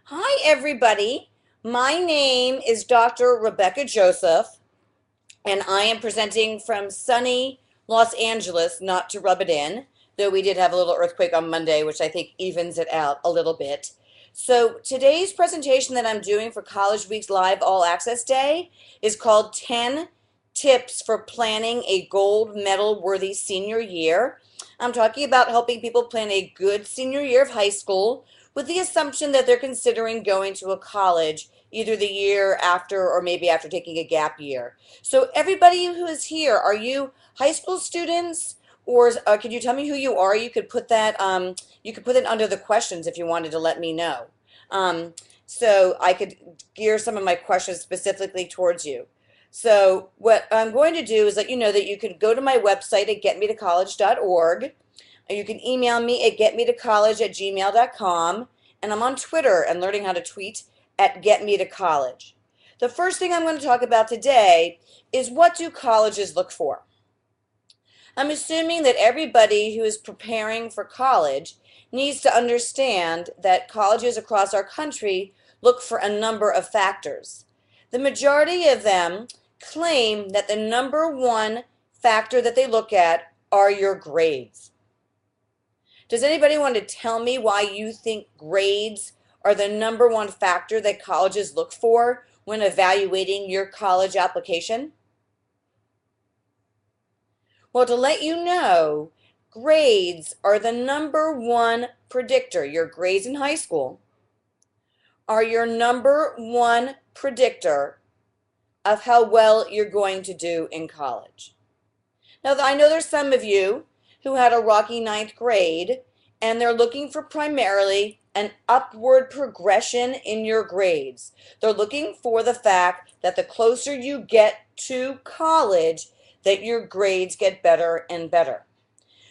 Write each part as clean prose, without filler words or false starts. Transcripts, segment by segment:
Hi, everybody. My name is Dr. Rebecca Joseph, and I am presenting from sunny Los Angeles, not to rub it in, though we did have a little earthquake on Monday, which I think evens it out a little bit. So, today's presentation that I'm doing for College Week's Live All Access Day is called 10 Tips for Planning a Gold Medal Worthy Senior Year. I'm talking about helping people plan a good senior year of high school with the assumption that they're considering going to a college either the year after or maybe after taking a gap year. So everybody who is here, are you high school students, or could you tell me who you are? You could put it under the questions if you wanted to let me know. Um, so I could gear some of my questions specifically towards you. So what I'm going to do is let you know that you could go to my website at getmetocollege.org. You can email me at getmetocollege@gmail.com, and I'm on Twitter and learning how to tweet at getmetocollege. The first thing I'm going to talk about today is what do colleges look for? I'm assuming that everybody who is preparing for college needs to understand that colleges across our country look for a number of factors. The majority of them claim that the number one factor that they look at are your grades. Does anybody want to tell me why you think grades are the number one factor that colleges look for when evaluating your college application? Well, to let you know, grades are the number one predictor. Your grades in high school are your number one predictor of how well you're going to do in college. Now, I know there's some of you who had a rocky ninth grade, and they're looking for primarily an upward progression in your grades. They're looking for the fact that the closer you get to college, that your grades get better and better.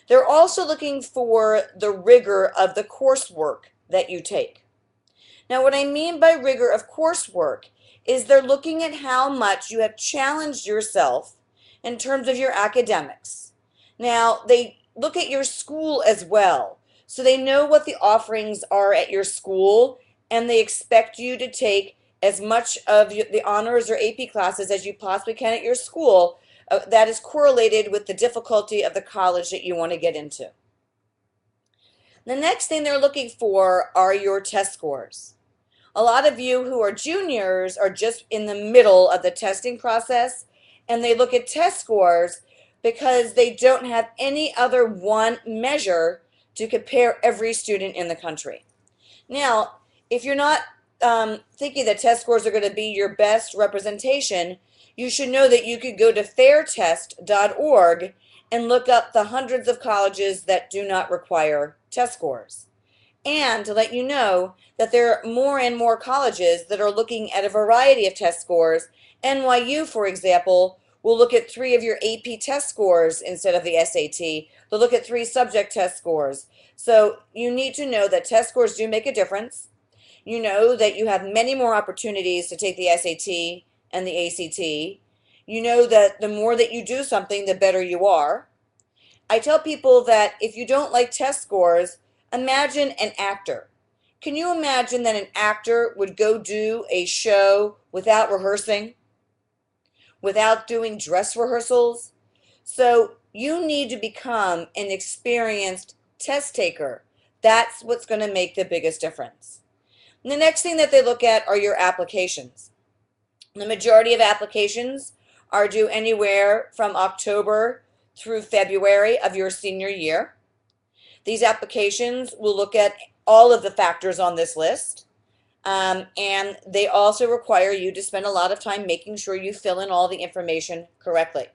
They're also looking for the rigor of the coursework that you take. Now, what I mean by rigor of coursework is they're looking at how much you have challenged yourself in terms of your academics. Now, they look at your school as well. So they know what the offerings are at your school, and they expect you to take as much of the honors or AP classes as you possibly can at your school. That is correlated with the difficulty of the college that you want to get into. The next thing they're looking for are your test scores. A lot of you who are juniors are just in the middle of the testing process, and they look at test scores because they don't have any other one measure to compare every student in the country. Now, if you're not thinking that test scores are going to be your best representation, you should know that you could go to fairtest.org and look up the hundreds of colleges that do not require test scores. And to let you know that there are more and more colleges that are looking at a variety of test scores. NYU, for example, will look at 3 of your AP test scores instead of the SAT. They'll look at 3 subject test scores. So you need to know that test scores do make a difference. You know that you have many more opportunities to take the SAT and the ACT. You know that the more that you do something, the better you are. I tell people that if you don't like test scores, imagine an actor. Can you imagine that an actor would go do a show without rehearsing, without doing dress rehearsals? So you need to become an experienced test taker. That's what's going to make the biggest difference. And the next thing that they look at are your applications. The majority of applications are due anywhere from October through February of your senior year. These applications will look at all of the factors on this list, and they also require you to spend a lot of time making sure you fill in all the information correctly.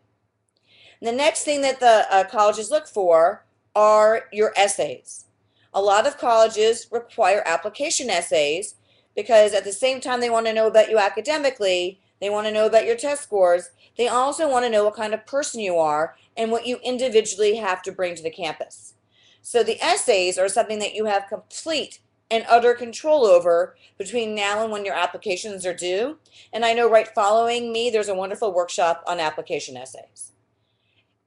And the next thing that the colleges look for are your essays. A lot of colleges require application essays because at the same time they want to know about you academically, they want to know about your test scores, they also want to know what kind of person you are and what you individually have to bring to the campus. So the essays are something that you have complete and utter control over between now and when your applications are due. And I know right following me, there's a wonderful workshop on application essays.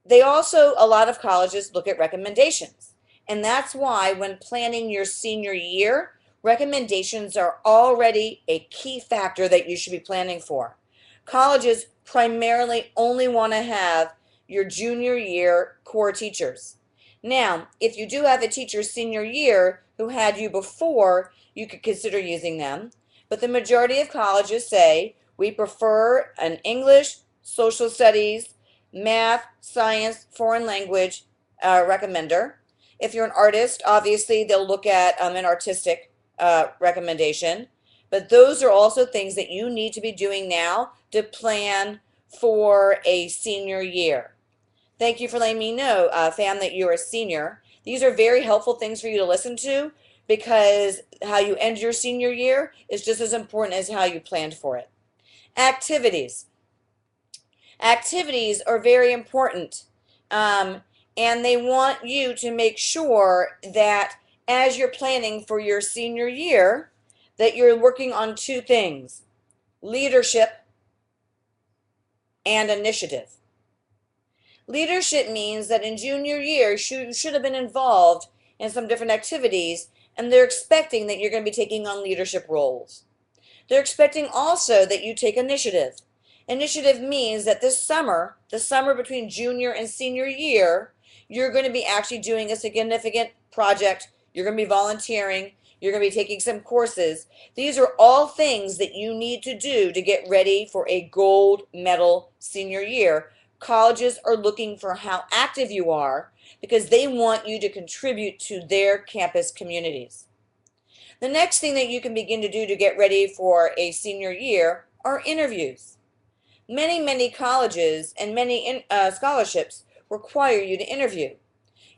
They also, a lot of colleges look at recommendations. And that's why when planning your senior year, Recommendations are already a key factor that you should be planning for. Colleges primarily only want to have your junior year core teachers. Now, if you do have a teacher senior year who had you before, you could consider using them. But the majority of colleges say we prefer an English, social studies, math, science, foreign language recommender. If you're an artist, obviously they'll look at an artistic recommendation. But those are also things that you need to be doing now to plan for a senior year. Thank you for letting me know, fam, that you're a senior. These are very helpful things for you to listen to because how you end your senior year is just as important as how you planned for it. Activities. Activities are very important, and they want you to make sure that as you're planning for your senior year, that you're working on two things: leadership and initiative. Leadership means that in junior year, you should have been involved in some different activities, and they're expecting that you're going to be taking on leadership roles. They're expecting also that you take initiative. Initiative means that this summer, the summer between junior and senior year, you're going to be actually doing a significant project. You're going to be volunteering. You're going to be taking some courses. These are all things that you need to do to get ready for a gold medal senior year. Colleges are looking for how active you are because they want you to contribute to their campus communities. The next thing that you can begin to do to get ready for a senior year are interviews. Many colleges and many scholarships require you to interview.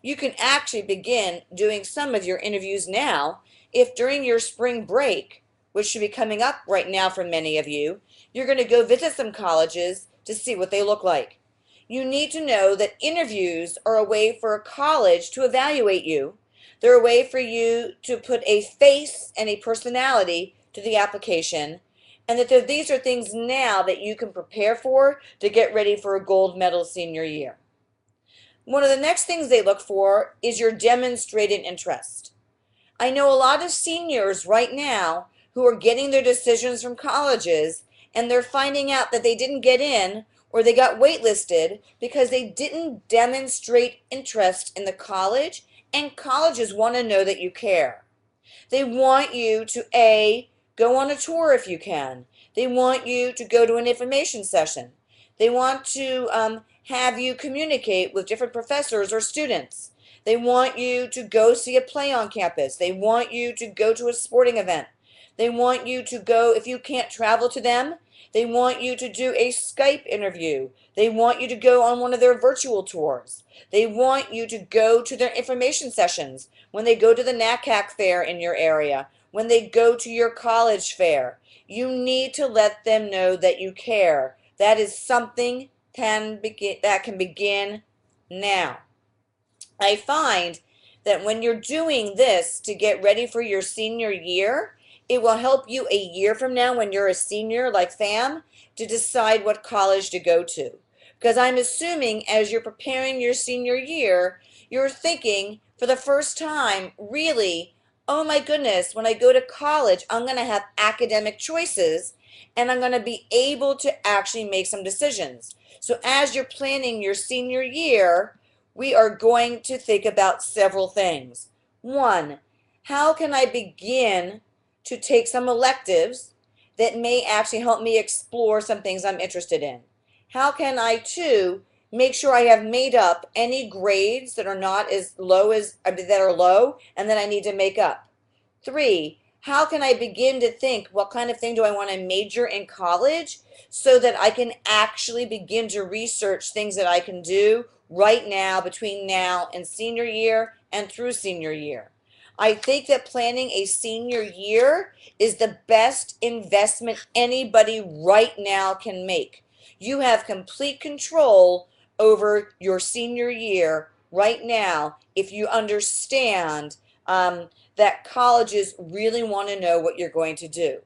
You can actually begin doing some of your interviews now if during your spring break, which should be coming up right now for many of you, you're going to go visit some colleges to see what they look like. You need to know that interviews are a way for a college to evaluate you. They're a way for you to put a face and a personality to the application, and that these are things now that you can prepare for to get ready for a gold medal senior year. One of the next things they look for is your demonstrated interest. I know a lot of seniors right now who are getting their decisions from colleges, and they're finding out that they didn't get in or they got waitlisted because they didn't demonstrate interest in the college, and colleges want to know that you care. They want you to go on a tour if you can. They want you to go to an information session. They want to have you communicate with different professors or students. They want you to go see a play on campus. They want you to go to a sporting event. They want you to go, if you can't travel to them, they want you to do a Skype interview. They want you to go on one of their virtual tours. They want you to go to their information sessions when they go to the NACAC fair in your area, when they go to your college fair. You need to let them know that you care. That is something that can begin now. I find that when you're doing this to get ready for your senior year, it will help you a year from now when you're a senior like Fam to decide what college to go to. Because I'm assuming as you're preparing your senior year, you're thinking for the first time, really, oh my goodness, when I go to college, I'm going to have academic choices and I'm going to be able to actually make some decisions. So as you're planning your senior year, we are going to think about several things. One, how can I begin to take some electives that may actually help me explore some things I'm interested in? How can I, too, make sure I have made up any grades that are not as low as that are low and that I need to make up? Three, how can I begin to think what kind of thing do I want to major in college so that I can actually begin to research things that I can do right now between now and senior year and through senior year? I think that planning a senior year is the best investment anybody right now can make. You have complete control over your senior year right now if you understand that colleges really want to know what you're going to do.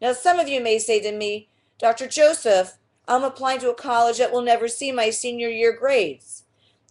Now, some of you may say to me, Dr. Joseph, I'm applying to a college that will never see my senior year grades.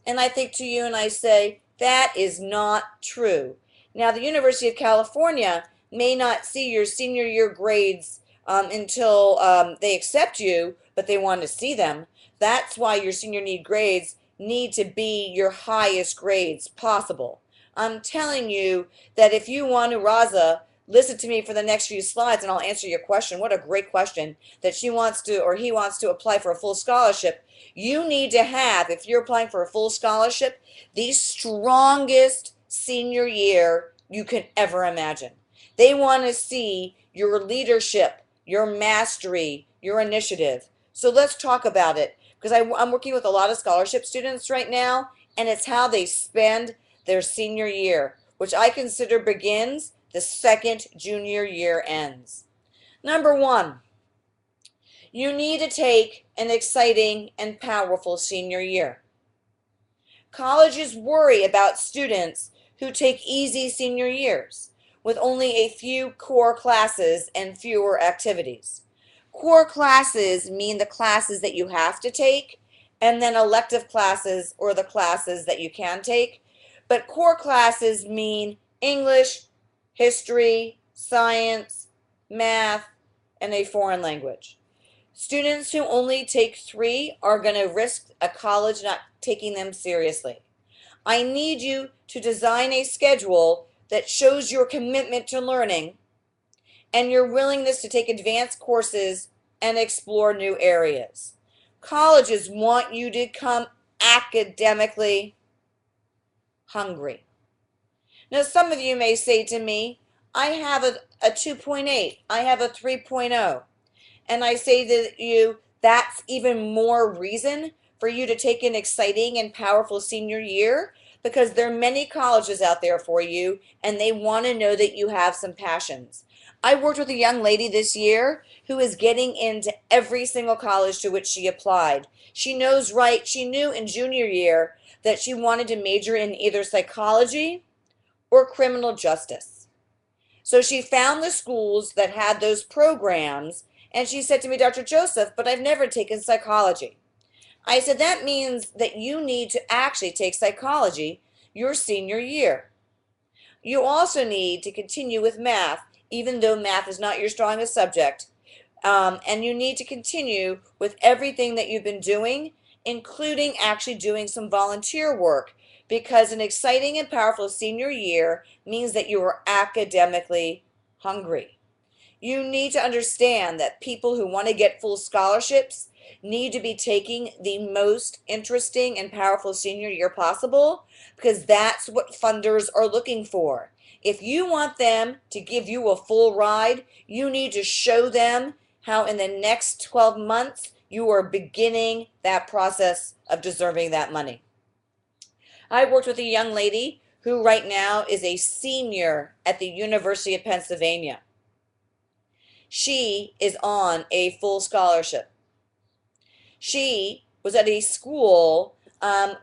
And I think to you and I say, that is not true. Now, the University of California may not see your senior year grades until they accept you, but they want to see them. That's why your senior need grades need to be your highest grades possible. I'm telling you that if you want to, Raza, listen to me for the next few slides and I'll answer your question. What a great question that she wants to or he wants to apply for a full scholarship. You need to have, if you're applying for a full scholarship, the strongest senior year you can ever imagine. They want to see your leadership, your mastery, your initiative. So let's talk about it because I'm working with a lot of scholarship students right now, and it's how they spend their senior year, which I consider begins the second junior year ends. Number one, you need to take an exciting and powerful senior year. Colleges worry about students who take easy senior years with only a few core classes and fewer activities. Core classes mean the classes that you have to take, and then elective classes or the classes that you can take. But core classes mean English, history, science, math, and a foreign language. Students who only take 3 are going to risk a college not taking them seriously. I need you to design a schedule that shows your commitment to learning and your willingness to take advanced courses and explore new areas. Colleges want you to come academically hungry. Now, some of you may say to me, I have a 2.8, I have a 3.0. And I say to you, that's even more reason for you to take an exciting and powerful senior year because there are many colleges out there for you and they want to know that you have some passions. I worked with a young lady this year who is getting into every single college to which she applied. She knew in junior year that she wanted to major in either psychology or criminal justice. So she found the schools that had those programs. And she said to me, Dr. Joseph, but I've never taken psychology. I said, that means that you need to actually take psychology your senior year. You also need to continue with math, even though math is not your strongest subject. And you need to continue with everything that you've been doing, including actually doing some volunteer work, because an exciting and powerful senior year means that you are academically hungry. You need to understand that people who want to get full scholarships need to be taking the most interesting and powerful senior year possible because that's what funders are looking for. If you want them to give you a full ride, you need to show them how in the next 12 months you are beginning that process of deserving that money. I worked with a young lady who right now is a senior at the University of Pennsylvania. She is on a full scholarship. She was at a school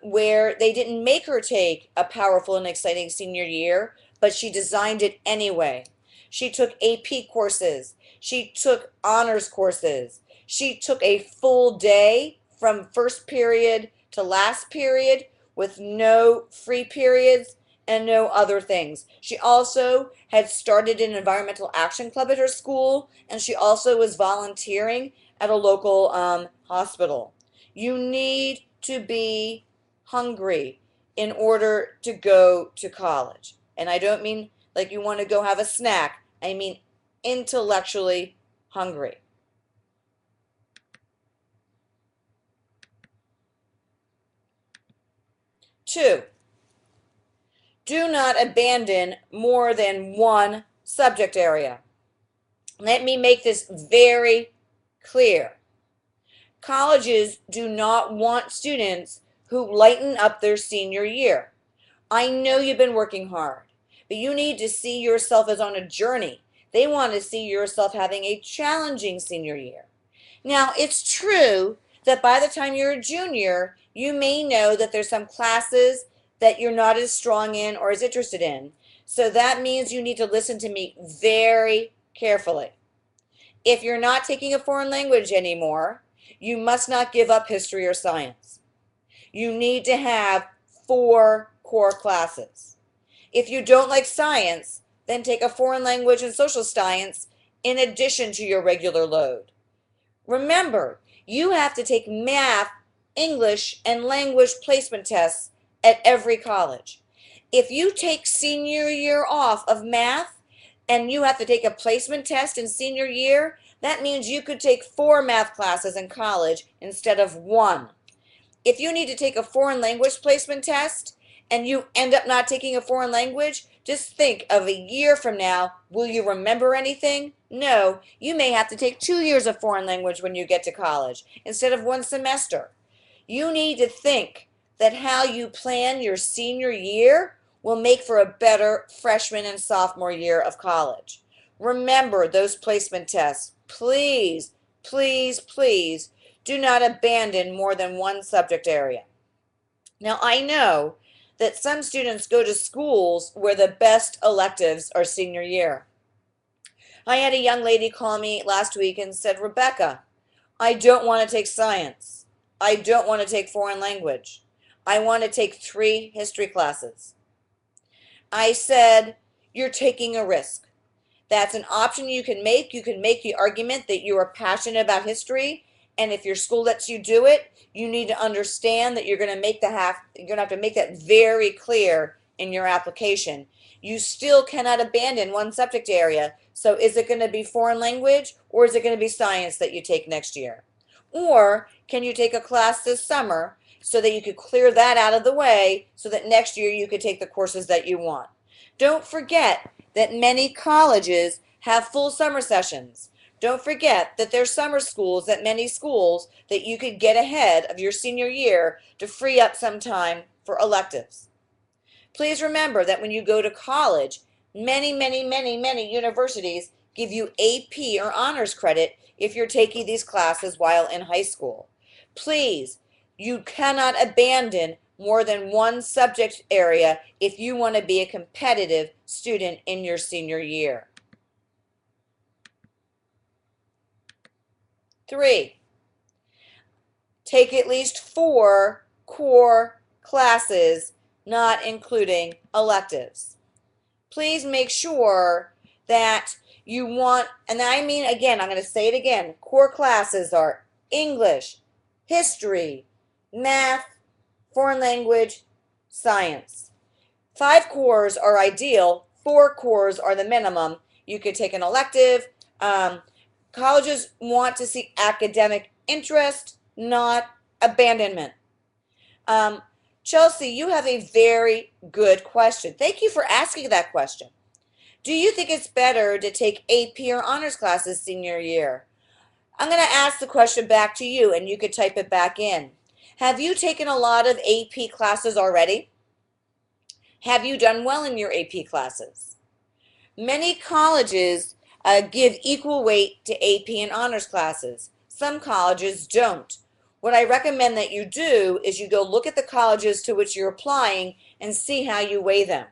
where they didn't make her take a powerful and exciting senior year, but she designed it anyway. She took AP courses. She took honors courses. She took a full day from first period to last period with no free periods and no other things. She also had started an environmental action club at her school, and she also was volunteering at a local hospital. You need to be hungry in order to go to college. And I don't mean like you want to go have a snack. I mean intellectually hungry. Two, do not abandon more than one subject area. Let me make this very clear. Colleges do not want students who lighten up their senior year. I know you've been working hard, but you need to see yourself as on a journey. They want to see yourself having a challenging senior year. Now, it's true that by the time you're a junior, you may know that there's some classes that you're not as strong in or as interested in. So that means you need to listen to me very carefully. If you're not taking a foreign language anymore, you must not give up history or science. You need to have 4 core classes. If you don't like science, then take a foreign language and social science in addition to your regular load. Remember, you have to take math, English, and language placement tests at every college. If you take senior year off of math and you have to take a placement test in senior year, that means you could take 4 math classes in college instead of 1. If you need to take a foreign language placement test and you end up not taking a foreign language, just think of a year from now. Will you remember anything? No, you may have to take 2 years of foreign language when you get to college instead of 1 semester. You need to think that how you plan your senior year will make for a better freshman and sophomore year of college. Remember those placement tests. Please, please, please do not abandon more than 1 subject area. Now, I know that some students go to schools where the best electives are senior year. I had a young lady call me last week and said, Rebecca, I don't want to take science. I don't want to take foreign language. I want to take 3 history classes. I said, you're taking a risk. That's an option you can make. You can make the argument that you are passionate about history, and if your school lets you do it, you need to understand that you're going to have to make that very clear in your application. You still cannot abandon 1 subject area. So is it going to be foreign language or is it going to be science that you take next year? Or can you take a class this summer so that you could clear that out of the way so that next year you could take the courses that you want? Don't forget that many colleges have full summer sessions. Don't forget that there's summer schools at many schools that you could get ahead of your senior year to free up some time for electives. Please remember that when you go to college, many, many, many, many universities give you AP or honors credit if you're taking these classes while in high school. Please, you cannot abandon more than 1 subject area if you want to be a competitive student in your senior year. 3, take at least 4 core classes, not including electives. Please make sure that you want, and I mean again, I'm going to say it again, core classes are English, history, math, foreign language, science. 5 cores are ideal, 4 cores are the minimum. You could take an elective. Colleges want to see academic interest, not abandonment. Chelsea, you have a very good question. Thank you for asking that question. Do you think it's better to take AP or honors classes senior year? I'm going to ask the question back to you and you could type it back in. Have you taken a lot of AP classes already? Have you done well in your AP classes? Many colleges give equal weight to AP and honors classes. Some colleges don't. What I recommend that you do is you go look at the colleges to which you're applying and see how you weigh them.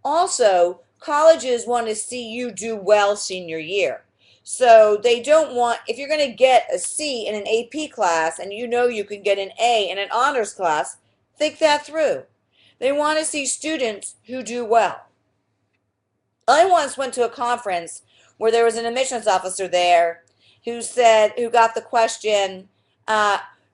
Also, colleges want to see you do well senior year. So they don't want, if you're going to get a C in an AP class and you know you can get an A in an honors class, think that through. They want to see students who do well. I once went to a conference where there was an admissions officer there who got the question,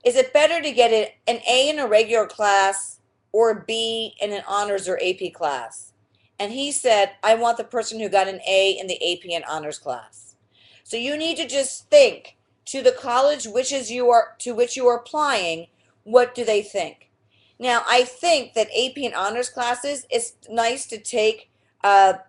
is it better to get an A in a regular class or a B in an honors or AP class? And he said, I want the person who got an A in the AP and honors class. So you need to just think to the college to which you are applying, what do they think? Now, I think that AP and honors classes, it's nice to take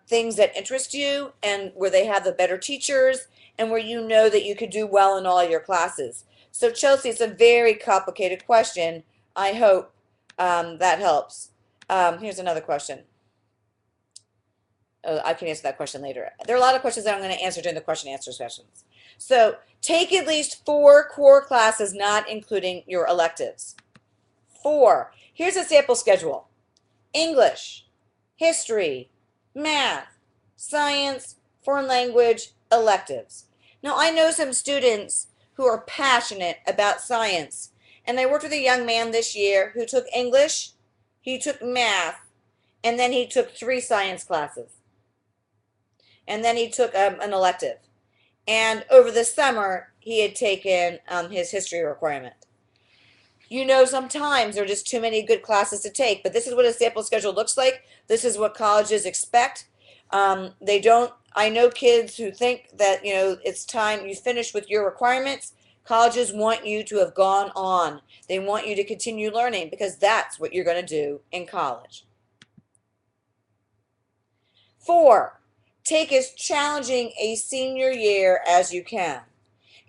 things that interest you and where they have the better teachers and where you know that you could do well in all your classes. So Chelsea, it's a very complicated question. I hope that helps. Here's another question. I can answer that question later. There are a lot of questions that I'm going to answer during the question and answer sessions. So take at least 4 core classes, not including your electives. 4. Here's a sample schedule. English, history, math, science, foreign language, electives. Now, I know some students who are passionate about science, and I worked with a young man this year who took English, he took math, and then he took 3 science classes. and then he took an elective. And over the summer, he had taken his history requirement. You know, sometimes there are just too many good classes to take, but this is what a sample schedule looks like. This is what colleges expect. They don't, I know kids who think that, you know, it's time you finish with your requirements. Colleges want you to have gone on. They want you to continue learning because that's what you're going to do in college. 4, take as challenging a senior year as you can.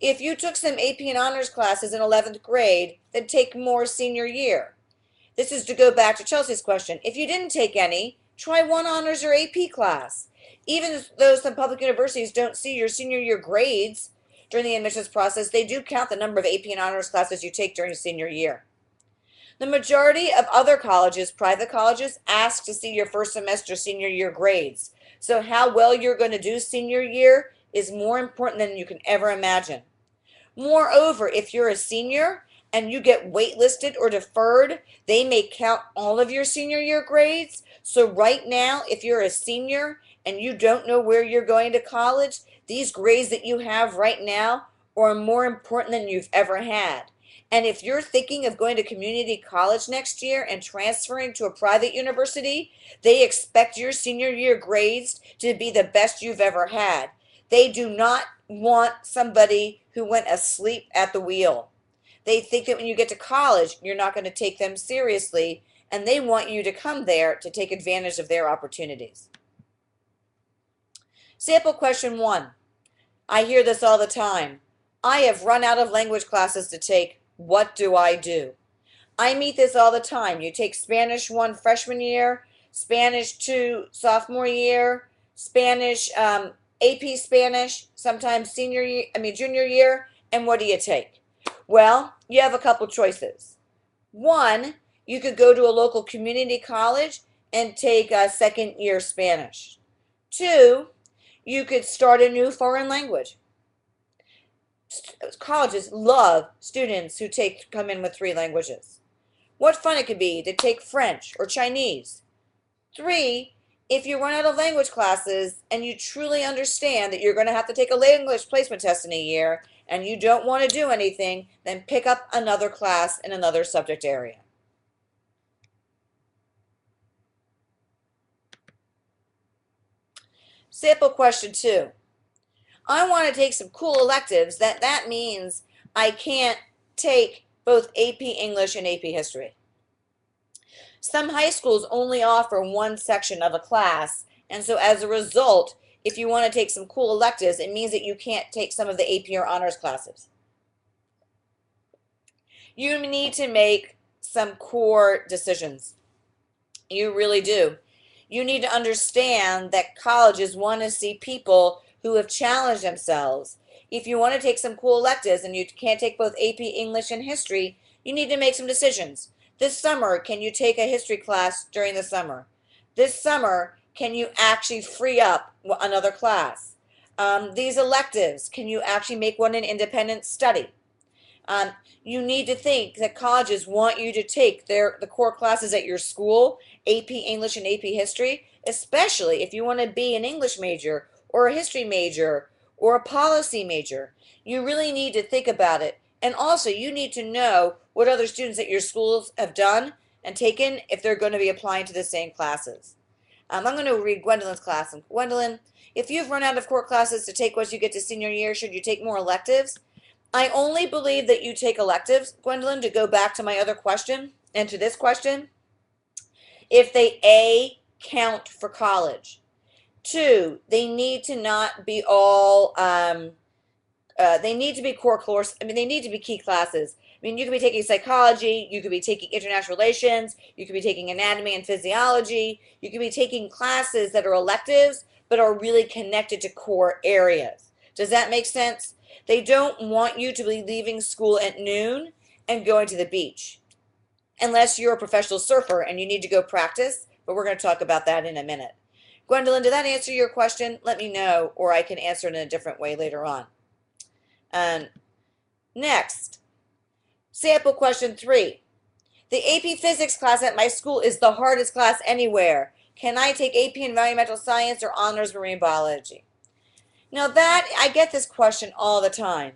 If you took some AP and honors classes in 11th grade, then take more senior year. This is to go back to Chelsea's question. If you didn't take any, try one honors or AP class. Even though some public universities don't see your senior year grades during the admissions process, they do count the number of AP and honors classes you take during senior year. The majority of other colleges, private colleges, ask to see your first semester senior year grades. So how well you're going to do senior year is more important than you can ever imagine. Moreover, if you're a senior and you get waitlisted or deferred, they may count all of your senior year grades. So right now, if you're a senior and you don't know where you're going to college, these grades that you have right now are more important than you've ever had. And if you're thinking of going to community college next year and transferring to a private university, they expect your senior year grades to be the best you've ever had. They do not want somebody who went asleep at the wheel. They think that when you get to college, you're not going to take them seriously, and they want you to come there to take advantage of their opportunities. Sample question 1. I hear this all the time. I have run out of language classes to take. What do I do? I meet this all the time. You take Spanish 1 freshman year, Spanish 2 sophomore year, Spanish AP Spanish, sometimes junior year, and what do you take? Well, you have a couple choices. 1, you could go to a local community college and take a second year Spanish. 2, you could start a new foreign language. Colleges love students who come in with 3 languages. What fun it could be to take French or Chinese. 3, if you run out of language classes and you truly understand that you're going to have to take a language placement test in a year and you don't want to do anything, then pick up another class in another subject area. Sample question 2. I want to take some cool electives. That means I can't take both AP English and AP History. Some high schools only offer 1 section of a class, and so as a result, if you want to take some cool electives, it means that you can't take some of the AP or honors classes. You need to make some core decisions. You really do. You need to understand that colleges want to see people who have challenged themselves. If you want to take some cool electives and you can't take both AP English and History, you need to make some decisions. This summer, can you take a history class during the summer? This summer, can you actually free up another class? These electives, can you actually make one an independent study? You need to think that colleges want you to take the core classes at your school, AP English and AP History, especially if you want to be an English major or a history major or a policy major. You really need to think about it. And also, you need to know what other students at your schools have done and taken if they're going to be applying to the same classes. I'm going to read Gwendolyn's class. And Gwendolyn, if you've run out of core classes to take once you get to senior year, should you take more electives? I only believe that you take electives, Gwendolyn, to go back to my other question and to this question, if they A, count for college. 2, they need to not be all, they need to be core course. I mean, they need to be key classes. I mean, you could be taking psychology, you could be taking international relations, you could be taking anatomy and physiology, you could be taking classes that are electives, but are really connected to core areas. Does that make sense? They don't want you to be leaving school at noon and going to the beach, unless you're a professional surfer and you need to go practice, but we're going to talk about that in a minute. Gwendolyn, did that answer your question? Let me know, or I can answer it in a different way later on. Next, sample question 3. The AP Physics class at my school is the hardest class anywhere. Can I take AP Environmental Science or Honors Marine Biology? Now that, I get this question all the time.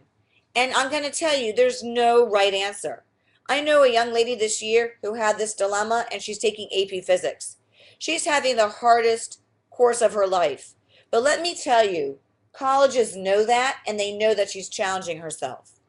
And I'm going to tell you, there's no right answer. I know a young lady this year who had this dilemma, and she's taking AP Physics. She's having the hardest course of her life. But let me tell you, colleges know that, and they know that she's challenging herself.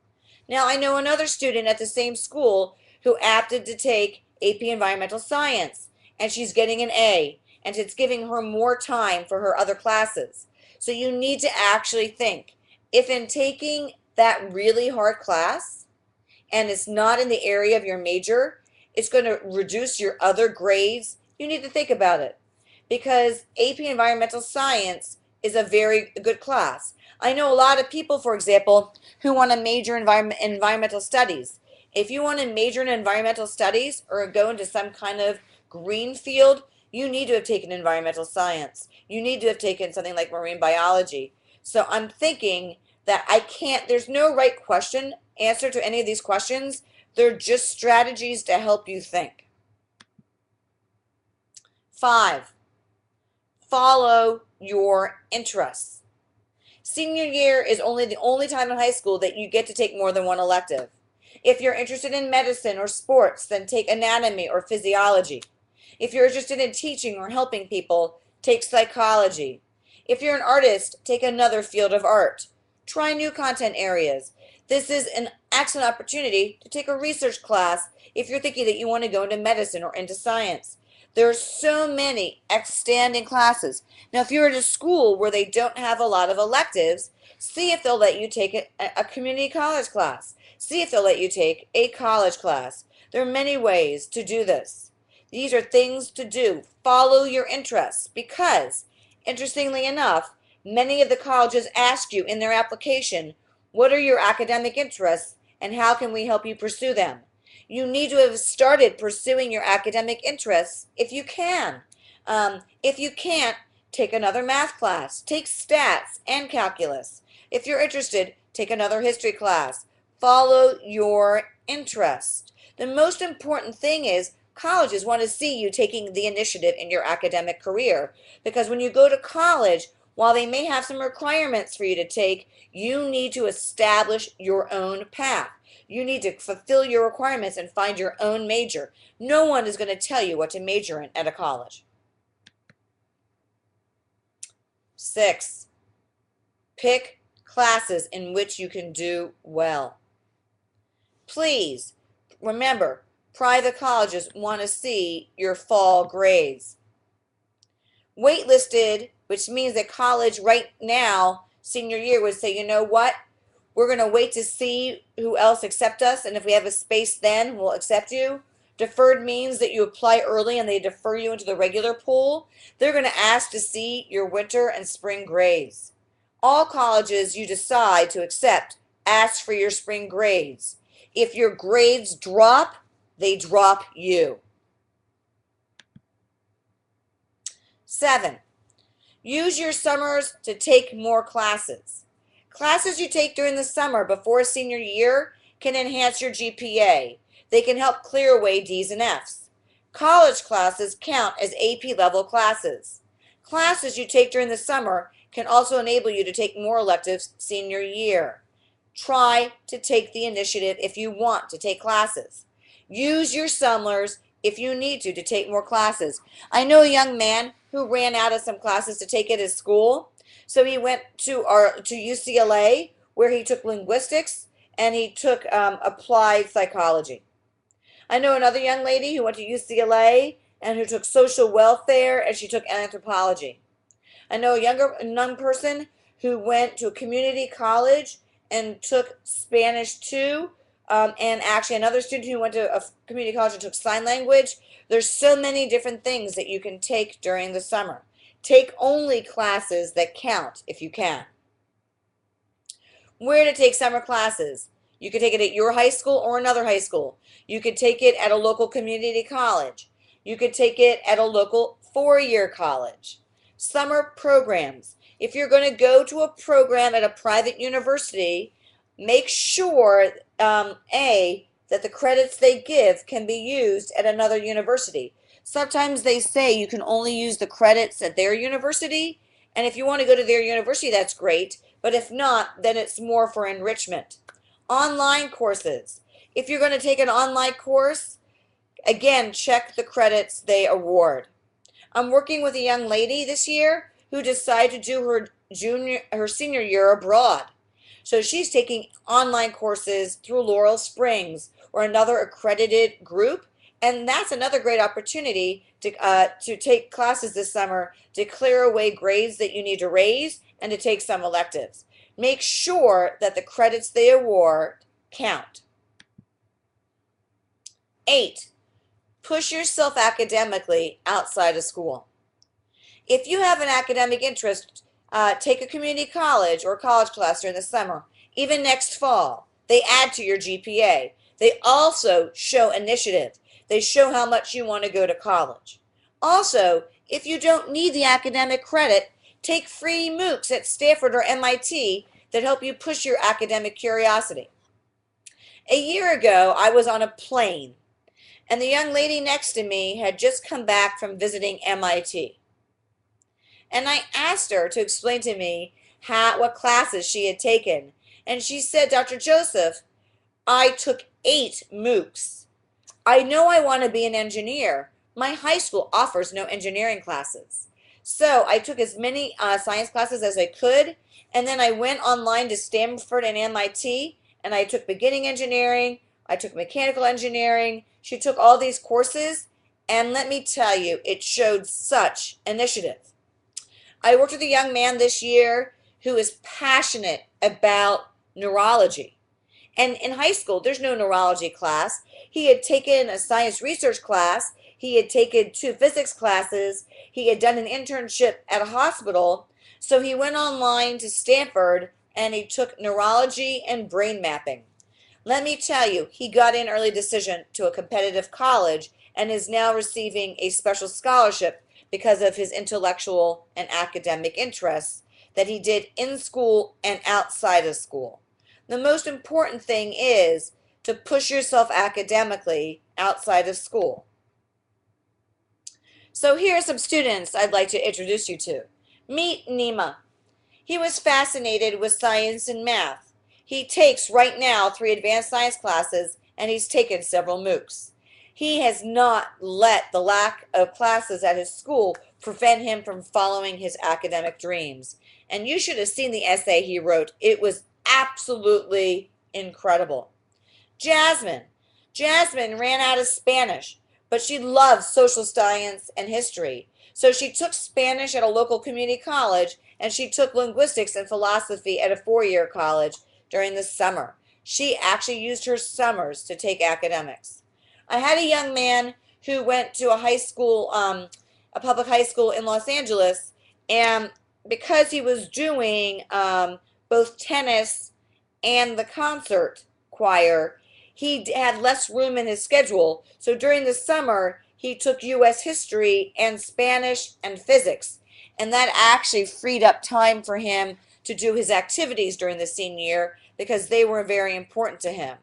Now, I know another student at the same school who opted to take AP Environmental Science, and she's getting an A, and it's giving her more time for her other classes. So you need to actually think, if in taking that really hard class, and it's not in the area of your major, it's going to reduce your other grades, you need to think about it. Because AP Environmental Science is a very good class. I know a lot of people, for example, who want to major in environmental studies. If you want to major in environmental studies or go into some kind of green field, you need to have taken environmental science. You need to have taken something like marine biology. So I'm thinking that there's no right answer to any of these questions. They're just strategies to help you think. 5, follow your interests. Senior year is the only time in high school that you get to take more than one elective. If you're interested in medicine or sports, then take anatomy or physiology. If you're interested in teaching or helping people, take psychology. If you're an artist, take another field of art. Try new content areas. This is an excellent opportunity to take a research class if you're thinking that you want to go into medicine or into science. There are so many outstanding classes. Now, if you're at a school where they don't have a lot of electives, see if they'll let you take a community college class. See if they'll let you take a college class. There are many ways to do this. These are things to do. Follow your interests because, interestingly enough, many of the colleges ask you in their application, what are your academic interests and how can we help you pursue them? You need to have started pursuing your academic interests if you can. If you can't, take another math class. Take stats and calculus. If you're interested, take another history class. Follow your interest. The most important thing is colleges want to see you taking the initiative in your academic career because when you go to college, while they may have some requirements for you to take, you need to establish your own path. You need to fulfill your requirements and find your own major. No one is going to tell you what to major in at a college. 6, pick classes in which you can do well. Please remember, private colleges want to see your fall grades. Waitlisted, which means that college right now, senior year, would say, you know what? We're going to wait to see who else accepts us, and if we have a space then, we'll accept you. Deferred means that you apply early and they defer you into the regular pool. They're going to ask to see your winter and spring grades. All colleges you decide to accept ask for your spring grades. If your grades drop, they drop you. 7, use your summers to take more classes. Classes you take during the summer before senior year can enhance your GPA. They can help clear away D's and F's. College classes count as AP level classes. Classes you take during the summer can also enable you to take more electives senior year. Try to take the initiative if you want to take classes. Use your summers if you need to take more classes. I know a young man who ran out of some classes to take at his school. So he went to UCLA where he took linguistics and he took applied psychology. I know another young lady who went to UCLA and who took social welfare and she took anthropology. I know a young person who went to a community college and took Spanish 2, and actually another student who went to a community college and took sign language. There's so many different things that you can take during the summer. Take only classes that count if you can. Where to take summer classes? You could take it at your high school or another high school. You could take it at a local community college. You could take it at a local 4-year college. Summer programs. If you're going to go to a program at a private university, make sure, that the credits they give can be used at another university. Sometimes they say you can only use the credits at their university, and if you want to go to their university, that's great, but if not, then it's more for enrichment. Online courses. If you're going to take an online course, again, check the credits they award. I'm working with a young lady this year who decided to do her senior year abroad. So she's taking online courses through Laurel Springs or another accredited group, and that's another great opportunity to take classes this summer to clear away grades that you need to raise and to take some electives. Make sure that the credits they award count. 8. Push yourself academically outside of school. If you have an academic interest, take a community college or college class during the summer. Even next fall, they add to your GPA. They also show initiative. They show how much you want to go to college. Also, if you don't need the academic credit, take free MOOCs at Stanford or MIT that help you push your academic curiosity. A year ago, I was on a plane, and the young lady next to me had just come back from visiting MIT. And I asked her to explain to me what classes she had taken. And she said, Dr. Joseph, I took 8 MOOCs. I know I want to be an engineer. My high school offers no engineering classes. So I took as many science classes as I could, and then I went online to Stanford and MIT, and I took beginning engineering, I took mechanical engineering. She took all these courses, and let me tell you, it showed such initiative. I worked with a young man this year who is passionate about neurology. And in high school, there's no neurology class. He had taken a science research class. He had taken 2 physics classes. He had done an internship at a hospital. So he went online to Stanford and he took neurology and brain mapping. Let me tell you, he got in early decision to a competitive college and is now receiving a special scholarship because of his intellectual and academic interests that he did in school and outside of school. The most important thing is to push yourself academically outside of school. So here are some students I'd like to introduce you to. Meet Nima. He was fascinated with science and math. He takes right now 3 advanced science classes and he's taken several MOOCs. He has not let the lack of classes at his school prevent him from following his academic dreams. And you should have seen the essay he wrote. It was absolutely incredible. Jasmine. Jasmine ran out of Spanish, but she loved social science and history. So she took Spanish at a local community college, and she took linguistics and philosophy at a 4-year college during the summer. She actually used her summers to take academics. I had a young man who went to a high school, a public high school in Los Angeles, and because he was doing both tennis and the concert choir, he had less room in his schedule. So during the summer, he took U.S. history and Spanish and physics, and that actually freed up time for him to do his activities during the senior year because they were very important to him.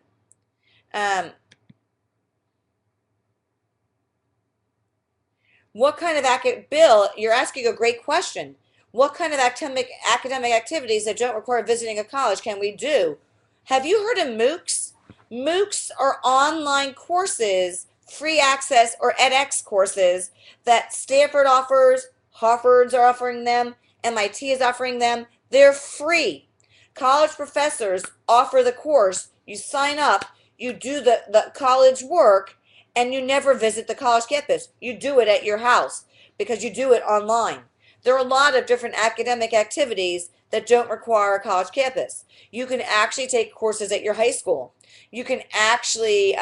What kind of Bill, you're asking a great question. What kind of academic activities that don't require visiting a college can we do? Have you heard of MOOCs? MOOCs are online courses, free access or edX courses that Stanford offers, Harvard's are offering them, MIT is offering them. They're free. College professors offer the course. You sign up, you do the college work, and you never visit the college campus. You do it at your house because you do it online. There are a lot of different academic activities that don't require a college campus. You can actually take courses at your high school. You can actually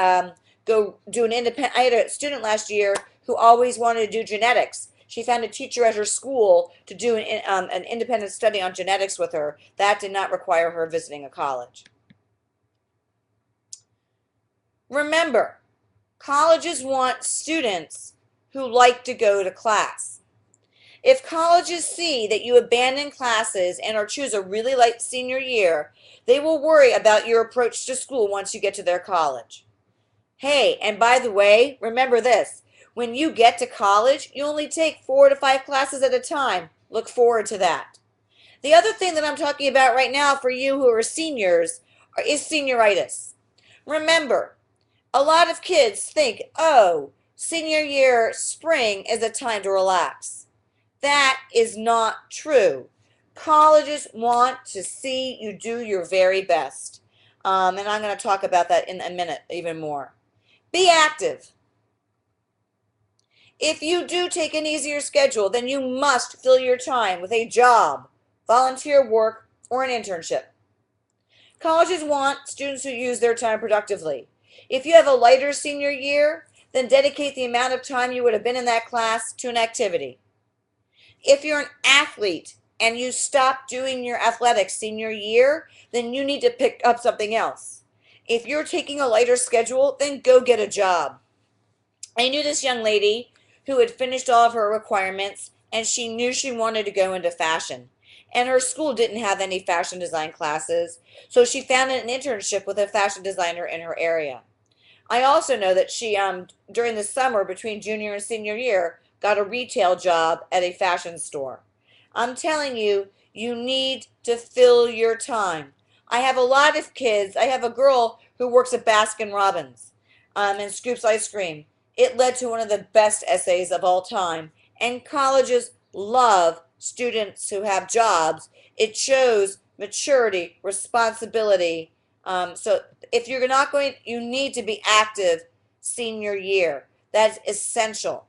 go do an independent. I had a student last year who always wanted to do genetics. She found a teacher at her school to do an independent study on genetics with her. That did not require her visiting a college. Remember, colleges want students who like to go to class. If colleges see that you abandon classes and or choose a really light senior year, they will worry about your approach to school once you get to their college. Hey, and by the way, remember this. When you get to college, you only take 4 to 5 classes at a time. Look forward to that. The other thing that I'm talking about right now for you who are seniors is senioritis. Remember, a lot of kids think, oh, senior year spring is a time to relax. That is not true. Colleges want to see you do your very best. And I'm going to talk about that in a minute even more. Be active. If you do take an easier schedule, then you must fill your time with a job, volunteer work, or an internship. Colleges want students who use their time productively. If you have a lighter senior year, then dedicate the amount of time you would have been in that class to an activity. If you're an athlete and you stop doing your athletics senior year, then you need to pick up something else. If you're taking a lighter schedule, then go get a job. I knew this young lady who had finished all of her requirements and she knew she wanted to go into fashion. And her school didn't have any fashion design classes, so she found an internship with a fashion designer in her area. I also know that she, during the summer between junior and senior year, got a retail job at a fashion store. I'm telling you, you need to fill your time. I have a lot of kids. I have a girl who works at Baskin Robbins and scoops ice cream. It led to one of the best essays of all time. And colleges love students who have jobs. It shows maturity, responsibility. So if you're not going, you need to be active senior year. That's essential.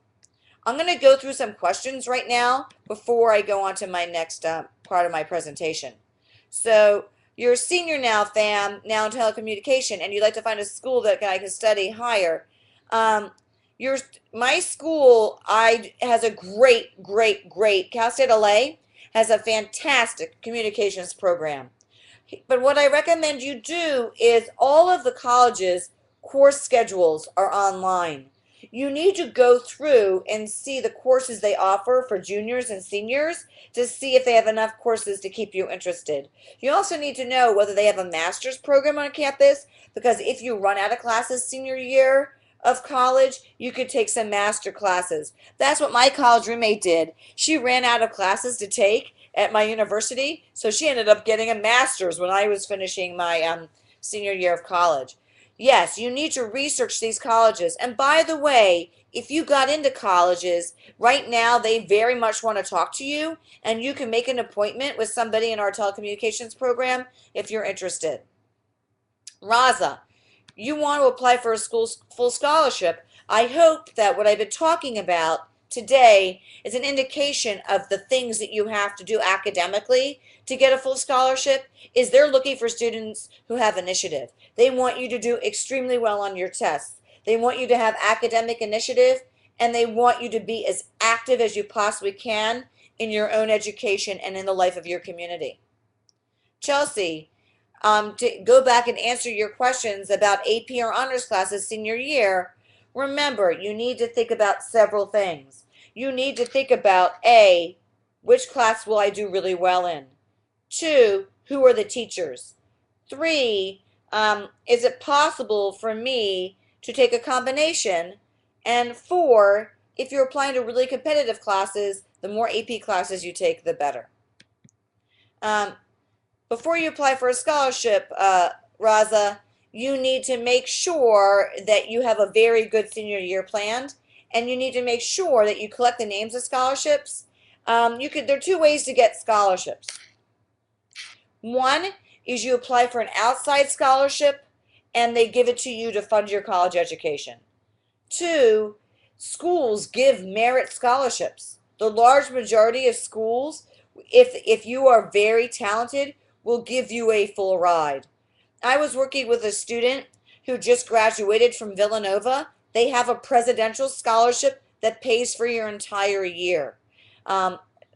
I'm going to go through some questions right now before I go on to my next part of my presentation. So you're a senior now, fam, now in telecommunication, and you'd like to find a school that I can study higher. My school has a great Cal State LA has a fantastic communications program. But what I recommend you do is all of the colleges' course schedules are online. You need to go through and see the courses they offer for juniors and seniors to see if they have enough courses to keep you interested. You also need to know whether they have a master's program on campus, because if you run out of classes senior year of college, you could take some master classes. That's what my college roommate did. She ran out of classes to take at my university, so she ended up getting a master's when I was finishing my senior year of college. Yes, you need to research these colleges. And by the way, if you got into colleges, right now they very much want to talk to you, and you can make an appointment with somebody in our telecommunications program if you're interested. Raza, you want to apply for a school full scholarship. I hope that what I've been talking about today is an indication of the things that you have to do academically to get a full scholarship. Is they're looking for students who have initiative. They want you to do extremely well on your tests. They want you to have academic initiative, and they want you to be as active as you possibly can in your own education and in the life of your community. Chelsea, to go back and answer your questions about AP or honors classes senior year, remember, you need to think about several things. You need to think about A, which class will I do really well in? 2, who are the teachers? 3, is it possible for me to take a combination? And 4, if you're applying to really competitive classes, the more AP classes you take, the better. Before you apply for a scholarship, Raza, you need to make sure that you have a very good senior year planned, and you need to make sure that you collect the names of scholarships. There are 2 ways to get scholarships. One is you apply for an outside scholarship, and they give it to you to fund your college education. 2, schools give merit scholarships. The large majority of schools, if you are very talented, will give you a full ride. I was working with a student who just graduated from Villanova. They have a presidential scholarship that pays for your entire year.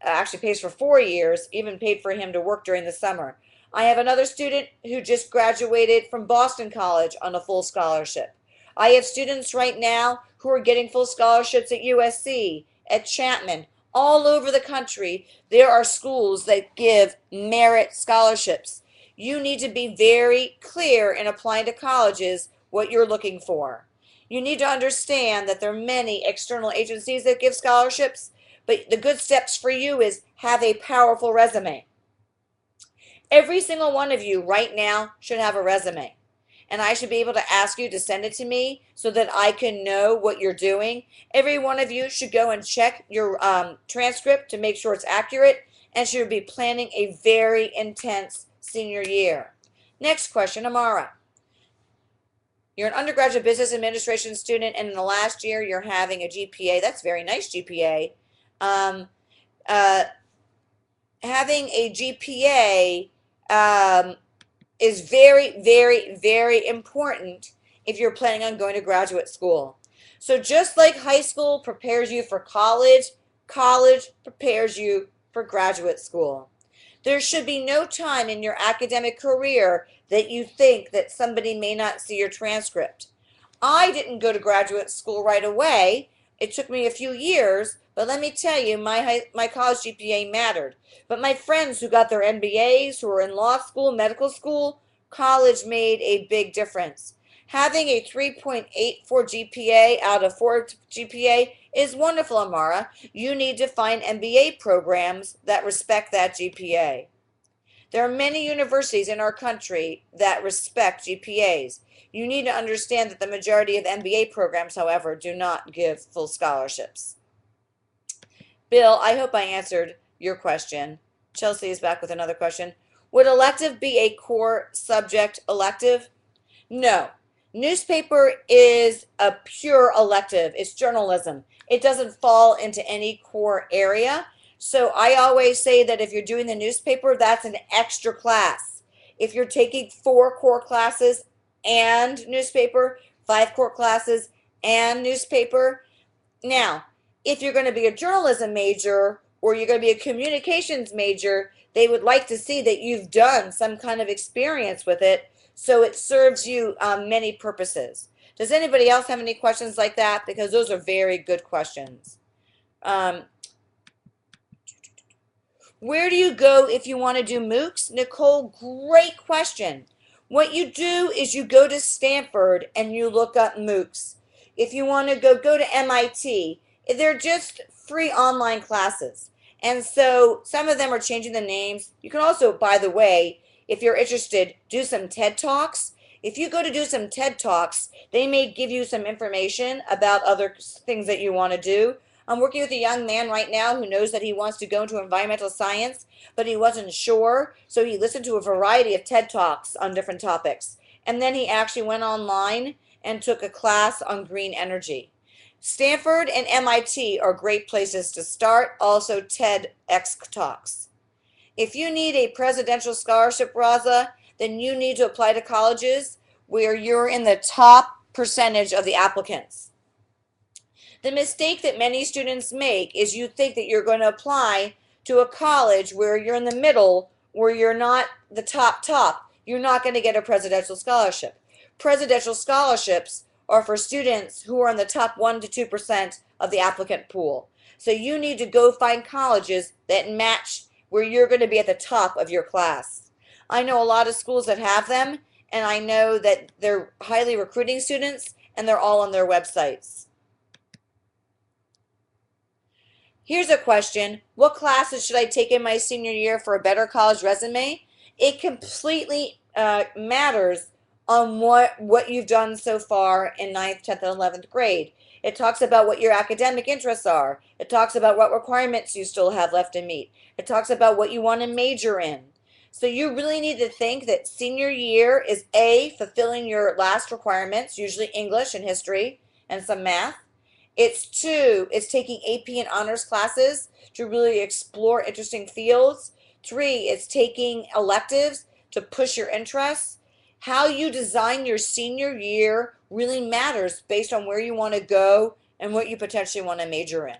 Actually pays for 4 years, even paid for him to work during the summer. I have another student who just graduated from Boston College on a full scholarship. I have students right now who are getting full scholarships at USC, at Chapman, all over the country. There are schools that give merit scholarships. You need to be very clear in applying to colleges what you're looking for. You need to understand that there are many external agencies that give scholarships, but the good steps for you is have a powerful resume. Every single one of you right now should have a resume. And I should be able to ask you to send it to me so that I can know what you're doing. Every one of you should go and check your transcript to make sure it's accurate and should be planning a very intense senior year. Next question, Amara. You're an undergraduate business administration student, and in the last year you're having a GPA. That's very nice GPA. Um, uh, Having a GPA is very, very, very important if you're planning on going to graduate school. So just like high school prepares you for college, college prepares you for graduate school. There should be no time in your academic career that you think that somebody may not see your transcript. I didn't go to graduate school right away. It took me a few years, but let me tell you, my college GPA mattered. But my friends who got their MBAs, who were in law school, medical school, college made a big difference. Having a 3.84 GPA out of 4 GPA is wonderful, Amara. You need to find MBA programs that respect that GPA. There are many universities in our country that respect GPAs. You need to understand that the majority of MBA programs, however, do not give full scholarships. Bill, I hope I answered your question. Chelsea is back with another question. Would elective be a core subject elective? No. Newspaper is a pure elective. It's journalism. It doesn't fall into any core area. So I always say that if you're doing the newspaper, that's an extra class. If you're taking 4 core classes and newspaper, 5 core classes and newspaper. Now, if you're going to be a journalism major or you're going to be a communications major, they would like to see that you've done some kind of experience with it, so it serves you many purposes. Does anybody else have any questions like that? Because those are very good questions. Where do you go if you want to do MOOCs? Nicole, great question. What you do is you go to Stanford and you look up MOOCs. If you want to go to MIT. They're just free online classes. And so some of them are changing the names. You can also, by the way, if you're interested, do some TED Talks. If you go to do some TED Talks, they may give you some information about other things that you want to do. I'm working with a young man right now who knows that he wants to go into environmental science, but he wasn't sure, so he listened to a variety of TED Talks on different topics. And then he actually went online and took a class on green energy. Stanford and MIT are great places to start, also TEDx Talks. If you need a presidential scholarship, Raza, then you need to apply to colleges where you're in the top percentage of the applicants. The mistake that many students make is you think that you're going to apply to a college where you're in the middle, where you're not the top. You're not going to get a presidential scholarship. Presidential scholarships are for students who are in the top 1 to 2% of the applicant pool. So you need to go find colleges that match where you're going to be at the top of your class. I know a lot of schools that have them, and I know that they're highly recruiting students, and they're all on their websites. Here's a question. What classes should I take in my senior year for a better college resume? It completely matters on what you've done so far in 9th, 10th, and 11th grade. It talks about what your academic interests are. It talks about what requirements you still have left to meet. It talks about what you want to major in. So you really need to think that senior year is A, fulfilling your last requirements, usually English and history and some math. It's 2, it's taking AP and honors classes to really explore interesting fields. 3, it's taking electives to push your interests. How you design your senior year really matters based on where you want to go and what you potentially want to major in.